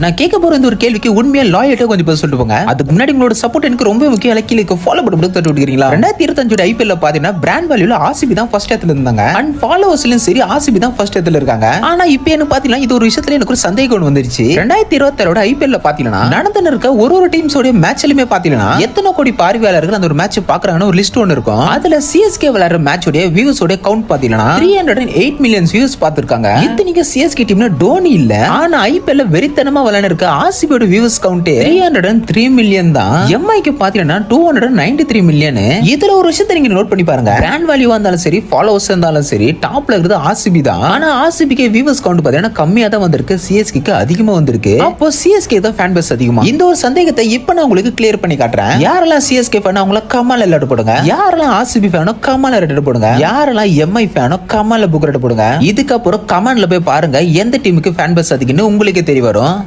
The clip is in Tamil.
நான் கேட்க போற இந்த ஒரு கேள்விக்கு உண்மையா லாயல்ட்டா கொஞ்சம் பேர் சொல்லிட்டு போங்க. அதுக்கு முன்னாடி உங்களோட சப்போர்ட் எனக்கு ரொம்ப முக்கியம். கீழே ஃபாலோ பண்ணி தட்டி விட்டுக்கிறீங்களா? 2025 ஐபிஎல்ல பாத்தீங்கன்னா பிராண்ட் வேல்யூல ஆர்சிபி தான் ஃபர்ஸ்ட் இடத்துல இருந்தாங்க. அண்ட் ஃபாலோவர்ஸ்லயும் சரி ஆர்சிபி தான் ஃபர்ஸ்ட் இடத்துல இருக்காங்க. ஆனா இப்போ என்ன பாத்தீங்கன்னா இது ஒரு விஷயத்துல எனக்கு ஒரு சந்தேகம் வந்துருச்சு. 2026 ஐபிஎல்ல பாத்தீங்கன்னா நடந்து இருக்க ஒரு டீம்ஸோட மேட்ச்லயுமே பாத்தீங்கன்னா எத்தனை கோடி பார்வையாளர்கள் அந்த ஒரு மேட்ச் பாக்குறாங்கன்னு ஒரு லிஸ்ட் ஒன்னு இருக்கும். அதுல சிஎஸ்கே விளையாடுற மேட்சோட வியூஸோட கவுண்ட் பாத்தீங்கன்னா 308 மில்லியன் வியூஸ் பாத்துருக்காங்க. இத்தனைக்கு சிஎஸ்கே டீம்ல டோனி இல்ல. ஆனா ஐபிஎல்ல வெறித்தனமா விளையாடுற ஆர்சிபியோட வியூஸ் கவுண்ட் 303 மில்லியன் தான். எம்ஐக்கு பாத்தீங்கன்னா 293 மில்லியன். இதுல ஒரு விஷயத்தை நீங்க நோட் பண்ணி பாருங்க. பிராண்ட் வேல்யூவா இருந்தாலும் சரி ஃபாலோவர்ஸ் இருந்தாலும் சரி டாப்ல இருக்கிறது ஆர்சிபி தான். ஆனா ஆர்சிபிக்கு வியூஸ் கவுண்ட் பாத்தீங்கன்னா கம்மியா தான் வந்திருக்கு. சிஎஸ்கேக்கு அதிகமா வந்திருக்கு. அப்போ சிஎஸ்கே தான் ஃபேன் பேஸ் அதிகமா. இந்த ஒரு சந்தேகத்தை இப்ப நான் உங்களுக்கு கிளியர் பண்ணி காட்டுறேன். யாரெல்லாம் சிஎஸ்கே ஃபேன் அவங்கள கமால எல்லாரும் போடுங்க. யாரெல்லாம் ஆர்சிபி ஃபேனோ கமால ரெட் போடுங்க. யாரெல்லாம் எம்ஐ ஃபேனோ கமால புக் ரெட் போடுங்க. இதுக்கப்புறம் கமெண்ட்ல போய் பாருங்க எந்த டீமுக்கு ஃபேன் பேஸ் அதிகம்னு உங்களுக்கு தெரிய வரும்.